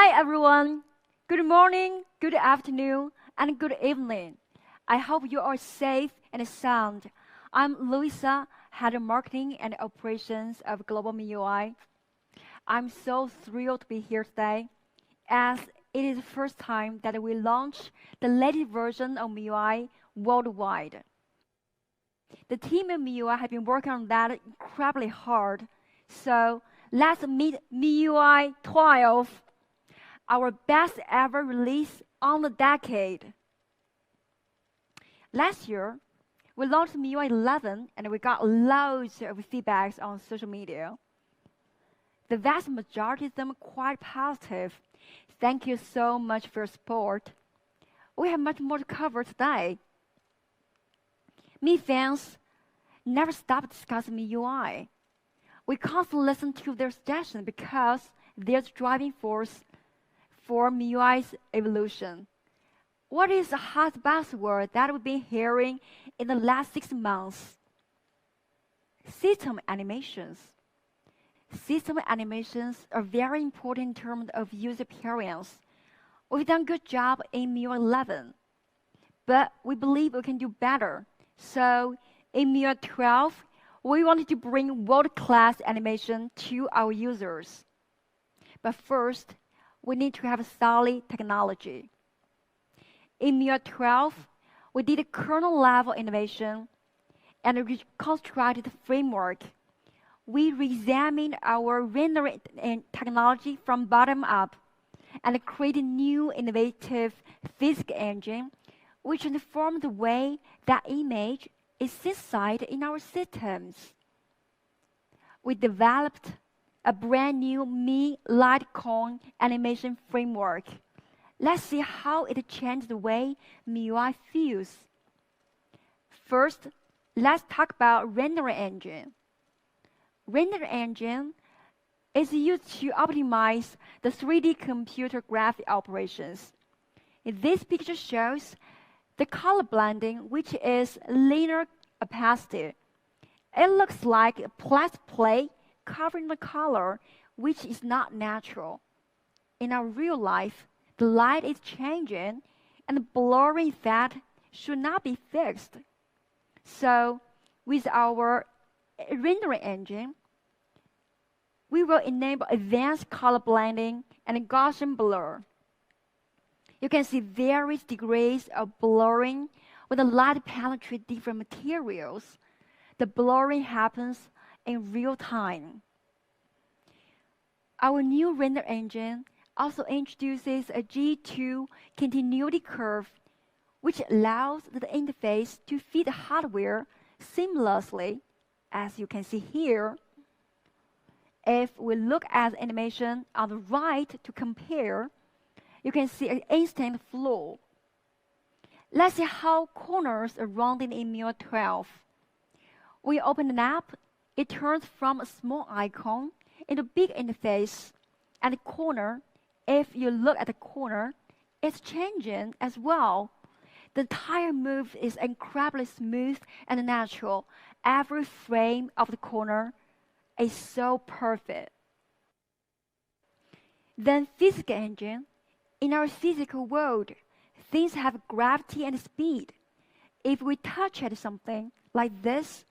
Hi everyone. Good morning, good afternoon, and good evening. I hope you are safe and sound. I'm Louisa, Head of Marketing and Operations of Global MIUI. I'm so thrilled to be here today, as it is the first time that we launch the latest version of MIUI worldwide. The team at MIUI have been working on that incredibly hard. So let's meet MIUI 12, our best ever release on the decade. Last year, we launched MIUI 11 and we got loads of feedbacks on social media. The vast majority of them quite positive. Thank you so much for your support. We have much more to cover today. Mi fans never stop discussing MIUI. We constantly listen to their suggestions because they're the driving force for MIUI's evolution. What is the hot buzzword that we've been hearing in the last 6 months? System animations. System animations are very important in terms of user experience. We've done a good job in MIUI 11, but we believe we can do better. So in MIUI 12, we wanted to bring world-class animation to our users. But first, we need to have solid technology. In MIUI 12, we did a kernel-level innovation and reconstructed the framework. We re-examined our rendering technology from bottom up and created new innovative physics engine which transformed the way that image is synthesized in our systems. We developed a brand new Mi Litecoin animation framework. Let's see how it changed the way MIUI feels. First, let's talk about rendering engine. Render engine is used to optimize the 3D computer graphic operations. This picture shows the color blending, which is linear opacity. It looks like a plastic plate covering the color, which is not natural. In our real life, the light is changing, and the blurring effect should not be fixed. So, with our rendering engine, we will enable advanced color blending and Gaussian blur. You can see various degrees of blurring when the light penetrates different materials. The blurring happens in real time. Our new render engine also introduces a G2 continuity curve, which allows the interface to feed the hardware seamlessly, as you can see here. If we look at the animation on the right to compare, you can see an instant flow. Let's see how corners are rounded in MIUI 12. When you open an app, it turns from a small icon into a big interface. And the corner, if you look at the corner, it's changing as well. The entire move is incredibly smooth and natural. Every frame of the corner is so perfect. Then physics engine. In our physical world, things have gravity and speed. If we touch at something like this,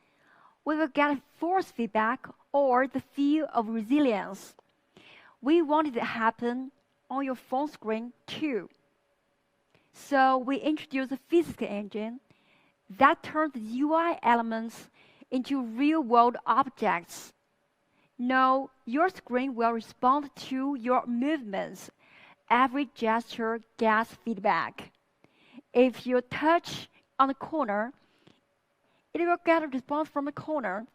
we will get a force feedback or the feel of resilience. We want it to happen on your phone screen too. So we introduced a physics engine that turns the UI elements into real-world objects. Now, your screen will respond to your movements. Every gesture gets feedback. If you touch on the corner, it will get a response from the corner.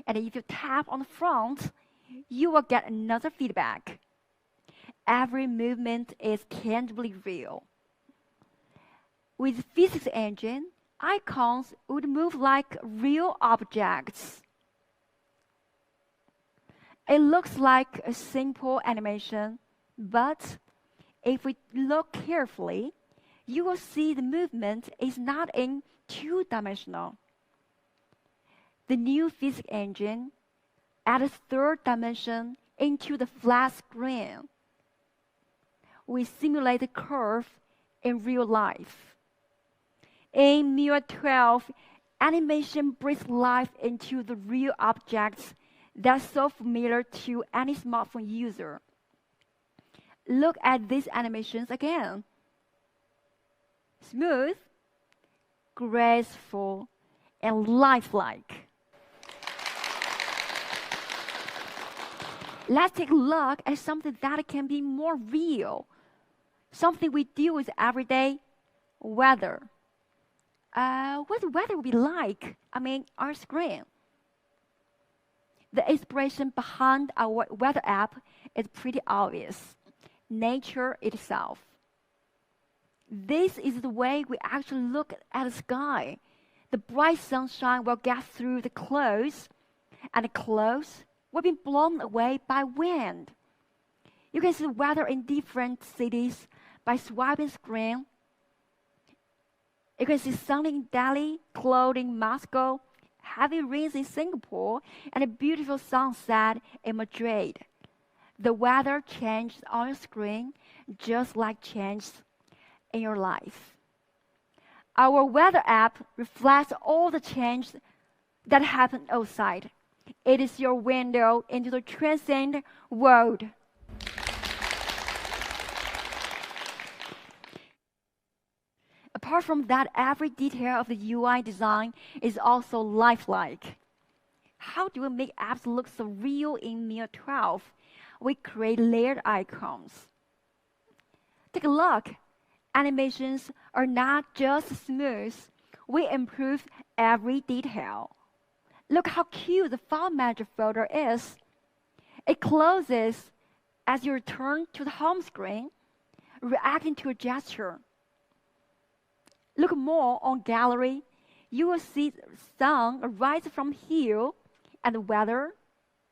And if you tap on the front, you will get another feedback. Every movement is tangibly real. With physics engine, icons would move like real objects. It looks like a simple animation, but if we look carefully, you will see the movement is not in two-dimensional. The new physics engine adds third dimension into the flat screen. we simulate the curve in real life. In MIUI 12, animation breathes life into the real objects that's so familiar to any smartphone user. Look at these animations again. Smooth, graceful, and lifelike. Let's take a look at something that can be more real. Something we deal with every day, weather. What the weather will be like, on our screen. The inspiration behind our weather app is pretty obvious. Nature itself. This is the way we actually look at the sky. The bright sunshine will get through the clouds, and the clouds will be blown away by wind. You can see the weather in different cities by swiping screen. You can see sunny in Delhi, cloudy in Moscow, heavy rains in Singapore, and a beautiful sunset in Madrid. The weather changed on your screen just like changed in your life. Our weather app reflects all the change that happened outside. It is your window into the transcendent world. Apart from that, every detail of the UI design is also lifelike. How do we make apps look so real in MIUI 12? We create layered icons. Take a look. Animations are not just smooth. We improve every detail. Look how cute the File Manager folder is. It closes as you return to the home screen, reacting to a gesture. Look more on Gallery. You will see the sun rise from hill, and the weather.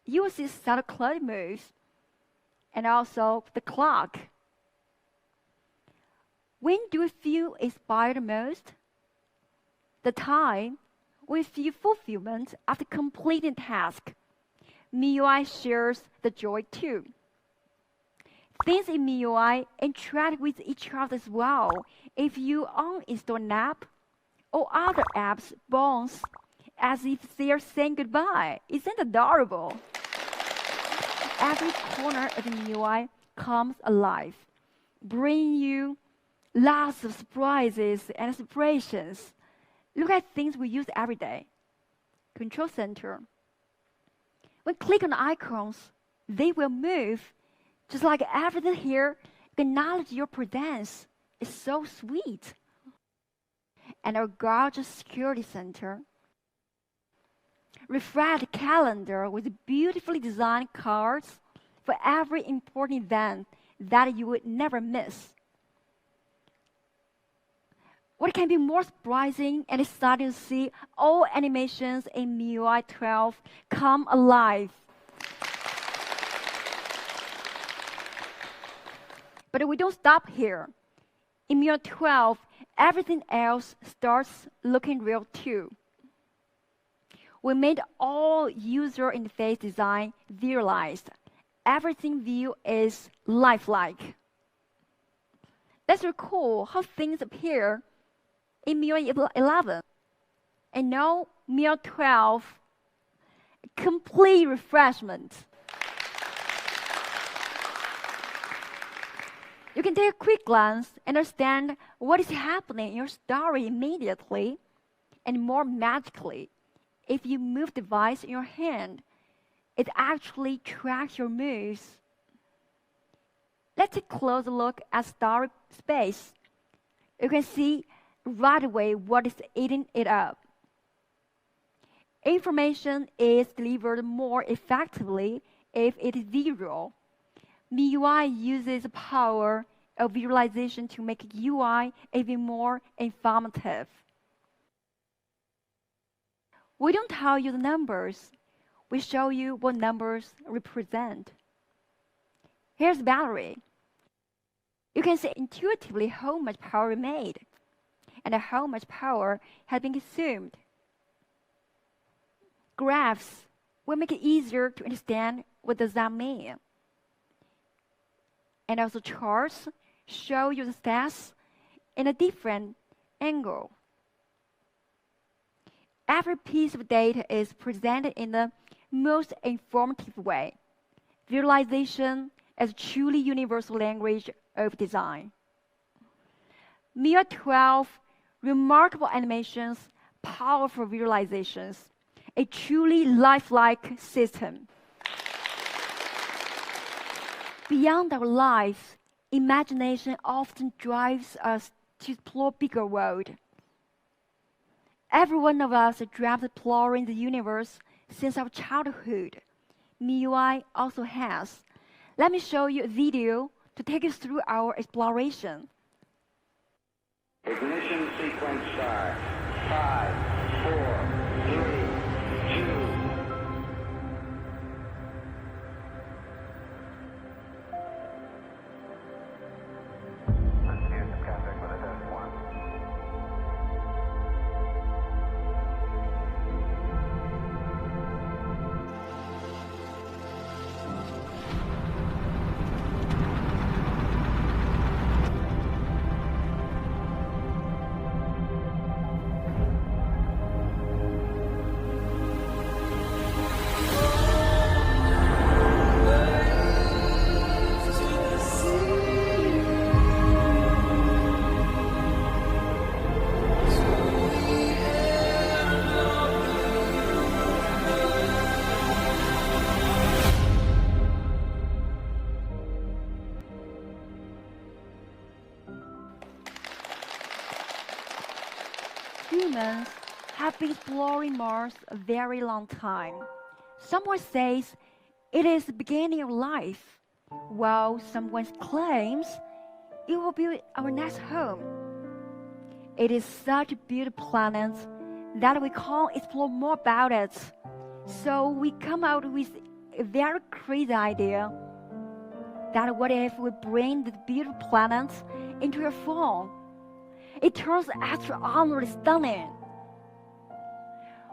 You will see subtle cloud moves, and also the clock. When do we feel inspired most? The time we feel fulfillment after completing a task. MIUI shares the joy too. Things in MIUI interact with each other as well. If you uninstall an app, or other apps bounce as if they're saying goodbye. Isn't it adorable? Every corner of the MIUI comes alive, bringing you lots of surprises and inspirations. Look at things we use every day. Control Center. When click on the icons, they will move. Just like everything here, acknowledge your presence. It's so sweet. And our gorgeous security center. Refresh calendar with beautifully designed cards for every important event that you would never miss. What can be more surprising and exciting to see all animations in MIUI 12 come alive. But we don't stop here. In MIUI 12, everything else starts looking real too. We made all user interface design visualized. Everything view is lifelike. Let's recall how things appear in MIUI 11. And now MIUI 12, complete refreshment. You can take a quick glance and understand what is happening in your story immediately and more magically. If you move the device in your hand, it actually tracks your moves. Let's take a closer look at story space. You can see right away what is eating it up. Information is delivered more effectively if it is visual. MIUI uses the power of visualization to make UI even more informative. We don't tell you the numbers. We show you what numbers represent. Here's the battery. You can see intuitively how much power we made and how much power has been consumed. Graphs will make it easier to understand what does that mean. And also charts show you the stats in a different angle. Every piece of data is presented in the most informative way. Visualization as a truly universal language of design. MIUI 12, remarkable animations, powerful visualizations, a truly lifelike system. Beyond our lives, imagination often drives us to explore bigger world. Every one of us dreamt exploring the universe since our childhood. MIUI also has. Let me show you a video to take us through our exploration. Ignition sequence start. 5, 4, 3, 2. Let's use some contact with a test 1. Humans have been exploring Mars a very long time. Someone says it is the beginning of life, while someone claims it will be our next home. It is such a beautiful planet that we can't explore more about it. So we come out with a very crazy idea that what if we bring the beautiful planet into your phone? It turns extraordinarily stunning.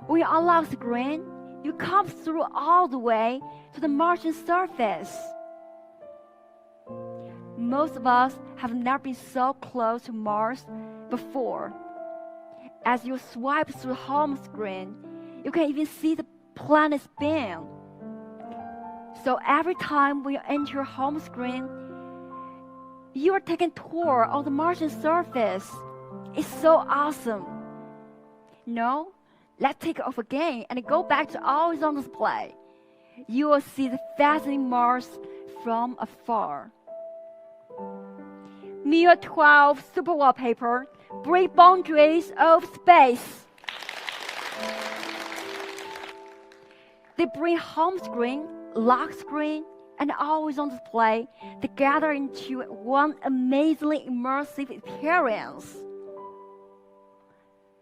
When you unlock the screen, you come through all the way to the Martian surface. Most of us have never been so close to Mars before. As you swipe through the home screen, you can even see the planet spin. So every time when you enter your home screen, you are taking a tour of the Martian surface. It's so awesome. No, let's take it off again and go back to always on display. You will see the fascinating Mars from afar. MIUI 12 Super Wallpaper break boundaries of space. They bring home screen, lock screen, and always on display together into one amazingly immersive experience.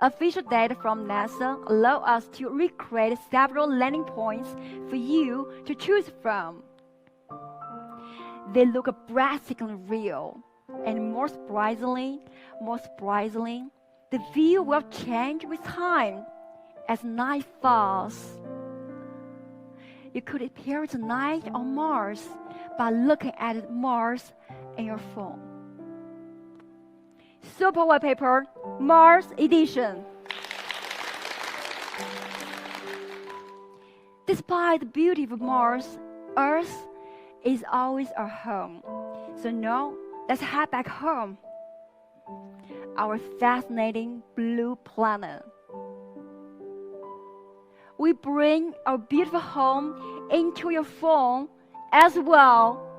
Official data from NASA allow us to recreate several landing points for you to choose from. They look breathtakingly real, and more surprisingly, the view will change with time as night falls. You could experience the night on Mars by looking at Mars in your phone. Super Wallpaper Mars Edition. Despite the beauty of Mars, Earth is always our home. So now, let's head back home. Our fascinating blue planet. We bring our beautiful home into your phone as well.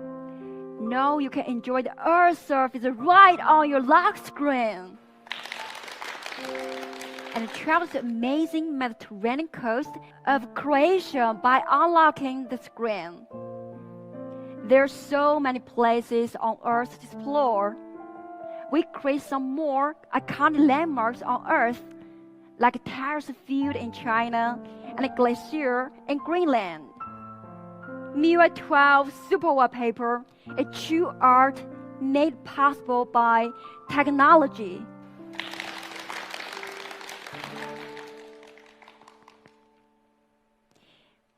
Now you can enjoy the Earth's surface right on your lock screen. And travel to the amazing Mediterranean coast of Croatia by unlocking the screen. There are so many places on Earth to explore. We create some more iconic landmarks on Earth, like a terrace field in China and a glacier in Greenland. MIUI 12 Super Wallpaper, a true art made possible by technology.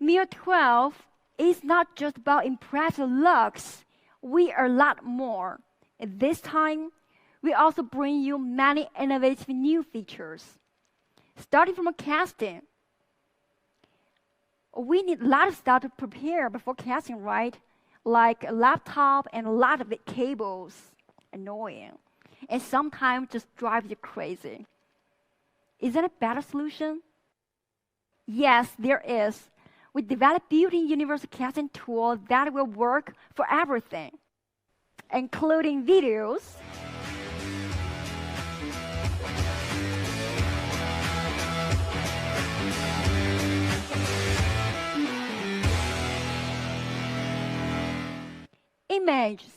MIUI 12 is not just about impressive looks. We are a lot more. This time, we also bring you many innovative new features. Starting from casting. We need a lot of stuff to prepare before casting, right? Like a laptop and a lot of cables. Annoying. And sometimes just drives you crazy. Is that a better solution? Yes, there is. We developed built-in universal casting tool that will work for everything, including videos, images,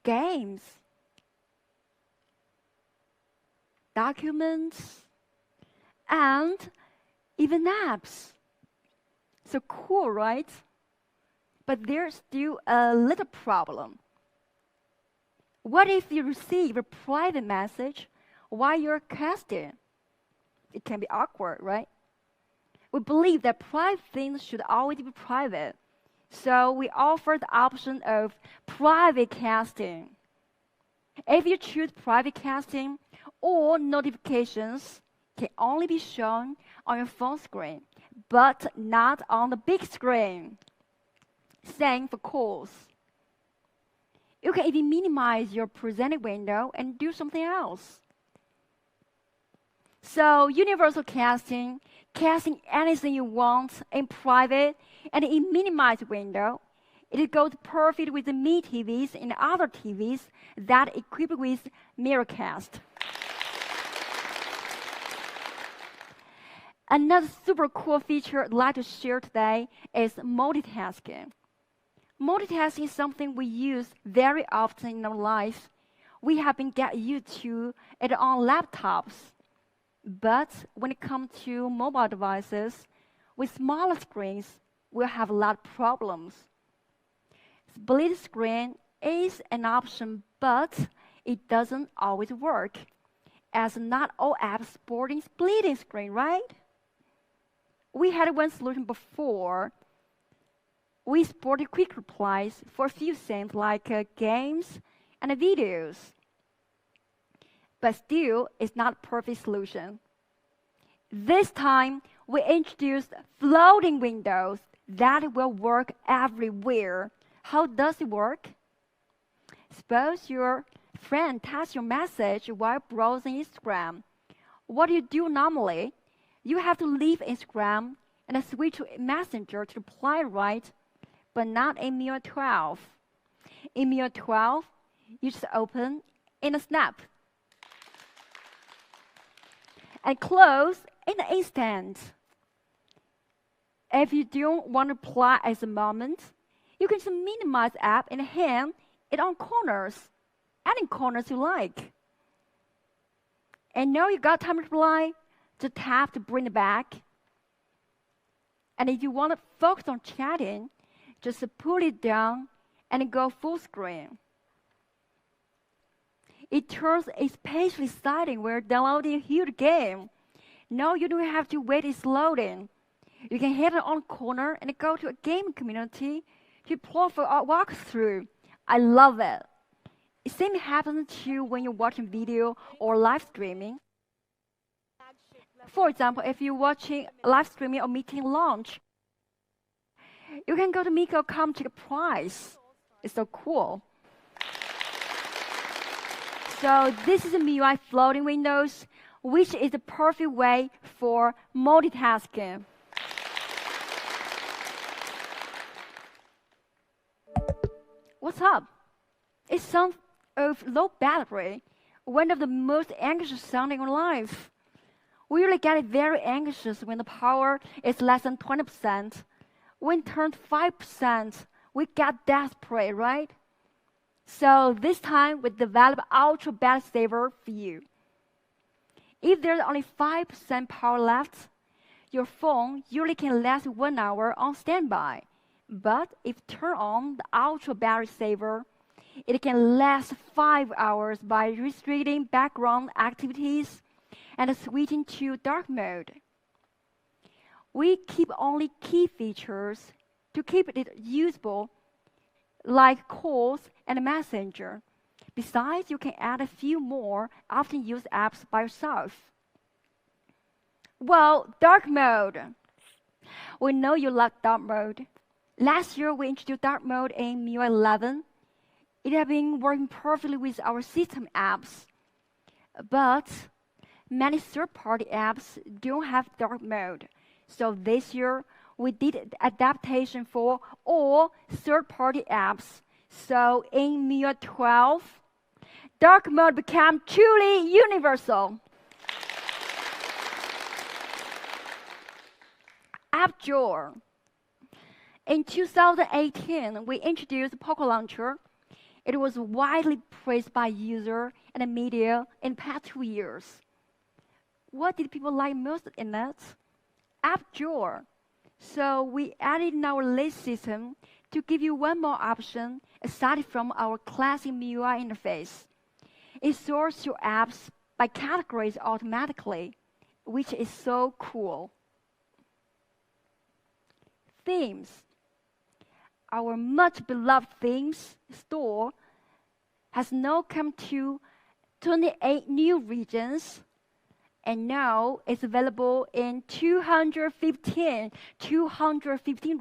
games, documents, and even apps. So cool, right? But there's still a little problem. What if you receive a private message while you're casting? It can be awkward, right? We believe that private things should always be private. So we offer the option of private casting. If you choose private casting, all notifications can only be shown on your phone screen, but not on the big screen. Same for calls. You can even minimize your presented window and do something else. So universal casting, casting anything you want in private and in minimized window, it goes perfect with the Mi TVs and other TVs that equipped with Miracast. Another super cool feature I'd like to share today is multitasking. Multitasking is something we use very often in our life. We have been getting used to it on laptops. But when it comes to mobile devices, with smaller screens, we'll have a lot of problems. Split screen is an option, but it doesn't always work, as not all apps supporting splitting screen, right? We had one solution before. We supported quick replies for a few things like games and videos. But still, it's not a perfect solution. This time, we introduced floating windows that will work everywhere. How does it work? Suppose your friend types your message while browsing Instagram. What do you do normally? You have to leave Instagram and switch to Messenger to reply, right? But not in MIUI 12. In MIUI 12, you just open in a snap and close in an instant. If you don't want to reply at the moment, you can just minimize the app and hang it on corners, any corners you like. And now you got time to reply, just tap to bring it back. And if you want to focus on chatting, just put it down and go full screen. It turns especially exciting when you're downloading a huge game. Now you don't have to wait it's loading. You can hit it on a corner and go to a game community to play for a walkthrough. I love it. The same happens to you when you're watching video or live streaming. For example, if you're watching live streaming or meeting launch, you can go to Miko.com to check a price. It's so cool. So this is a MIUI floating windows, which is the perfect way for multitasking. What's up? It sounds of low battery, one of the most anxious sounding in life. We really get very anxious when the power is less than 20%. When it turns 5%, we get desperate, right? So this time we develop ultra battery saver for you. If there's only 5% power left, your phone usually can last 1 hour on standby. But if turn on the ultra battery saver, it can last 5 hours by restricting background activities and switching to dark mode. We keep only key features to keep it usable, like calls and Messenger. Besides, you can add a few more often used apps by yourself. Well, dark mode. We know you love dark mode. Last year, we introduced dark mode in MIUI 11. It has been working perfectly with our system apps. But many third-party apps don't have dark mode. So this year, we did adaptation for all third-party apps. So in MIUI 12, dark mode became truly universal. App Drawer. In 2018, we introduced Pocket Launcher. It was widely praised by users and the media in the past 2 years. What did people like most in it? App Drawer. So we added in our list system to give you one more option aside from our classic MIUI interface. It sorts your apps by categories automatically, which is so cool. Themes. Our much beloved themes store has now come to 28 new regions, and now it's available in 215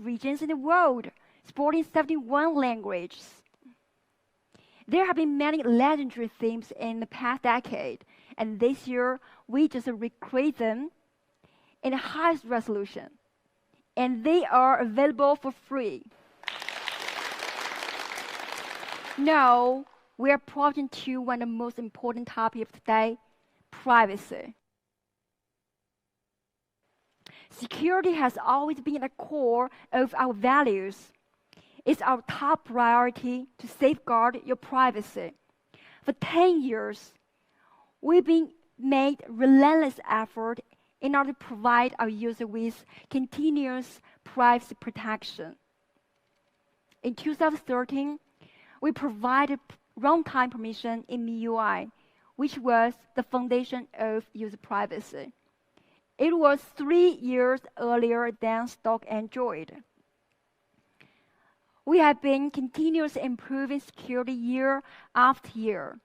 regions in the world, supporting 71 languages. There have been many legendary themes in the past decade, and this year we just recreate them in the highest resolution, and they are available for free. Now, we are approaching to one of the most important topics of today, privacy. Security has always been at the core of our values. It's our top priority to safeguard your privacy. For 10 years, we've been made relentless effort in order to provide our users with continuous privacy protection. In 2013, we provided runtime permission in MIUI, which was the foundation of user privacy. It was 3 years earlier than stock Android. We have been continuously improving security year after year.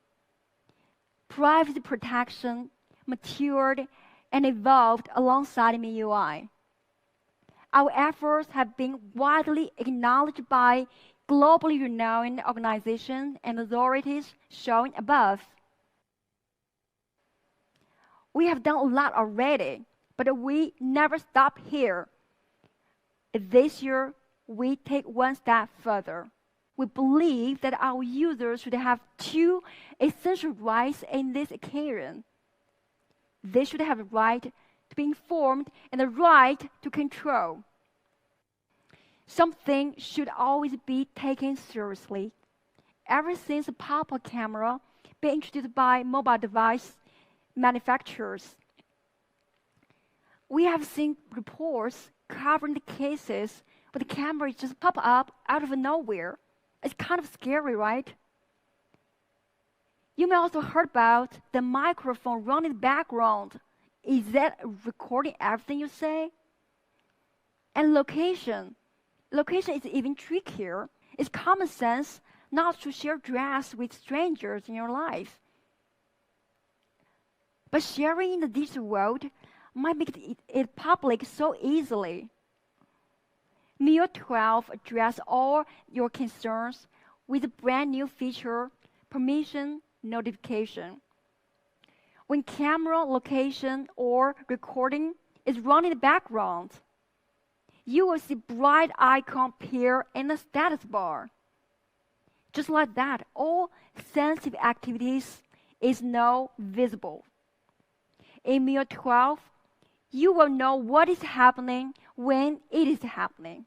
Privacy protection matured and evolved alongside MIUI. Our efforts have been widely acknowledged by globally renowned organizations and authorities shown above. We have done a lot already, but we never stop here. This year, we take one step further. We believe that our users should have two essential rights in this occasion. They should have the right to be informed and the right to control. Something should always be taken seriously. Ever since the pop-up camera being introduced by mobile device manufacturers, we have seen reports covering the cases where the camera just pop up out of nowhere. It's kind of scary, right? You may also heard about the microphone running in the background. Is that recording everything you say? And location. Location is even trickier. It's common sense not to share address with strangers in your life. But sharing in the digital world might make it public so easily. MIUI 12 addresses all your concerns with a brand new feature, permission notification. When camera, location, or recording is running in the background, you will see bright icon appear in the status bar. Just like that, all sensitive activities is now visible. In MIUI 12, you will know what is happening when it is happening.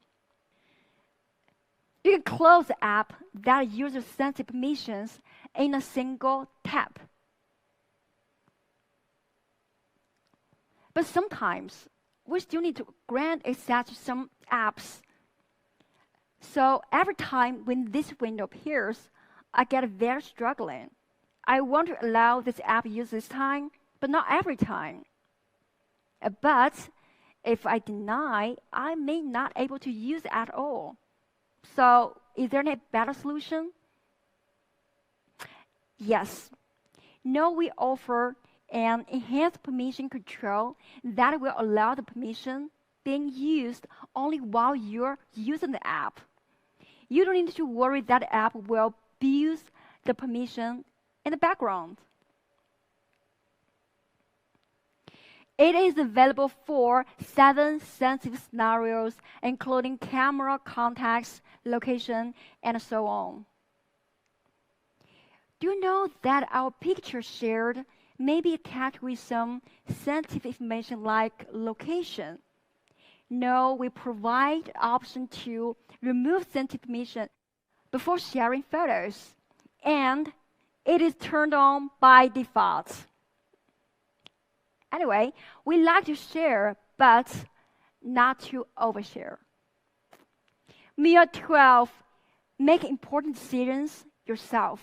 You can close the app that uses sensitive permissions in a single tap. But sometimes, we still need to grant access to some apps. So every time when this window appears, I get very struggling. I want to allow this app use this time, but not every time. But If I deny, I may not able to use it at all. So is there a better solution? Yes. Now we offer an enhanced permission control that will allow the permission being used only while you're using the app. You don't need to worry that the app will abuse the permission in the background. It is available for 7 sensitive scenarios, including camera, contacts, location, and so on. Do you know that our picture shared may be attached with some sensitive information like location? No, we provide the option to remove sensitive information before sharing photos, and it is turned on by default. Anyway, we like to share, but not to overshare. MIUI 12, make important decisions yourself.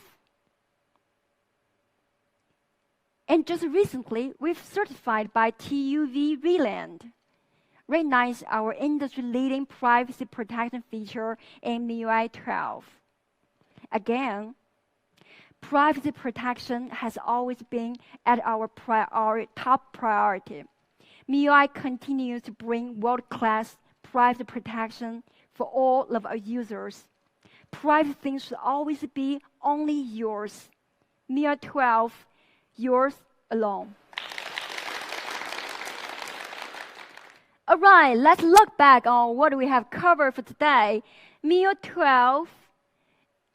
And just recently, we've certified by TÜV Rheinland. Recognize our industry-leading privacy protection feature in MIUI 12. Again, privacy protection has always been at our top priority. MIUI continues to bring world-class privacy protection for all of our users. Private things should always be only yours. MIUI 12, yours alone. All right, let's look back on what we have covered for today. MIUI 12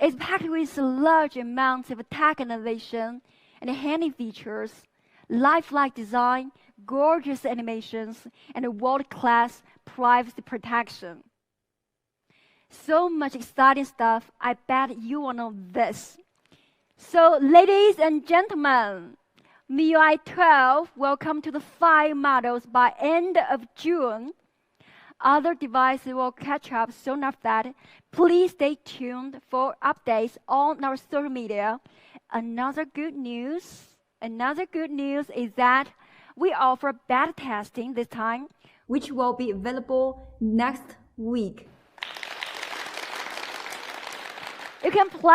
is packed with large amounts of tech innovation and handy features, lifelike design, gorgeous animations, and world-class privacy protection. So much exciting stuff, I bet you want to know this. So, ladies and gentlemen, MIUI 12 will come to the 5 models by end of June. Other devices will catch up soon after that. Please stay tuned for updates on our social media. Another good news is that we offer beta testing this time, which will be available next week. You can play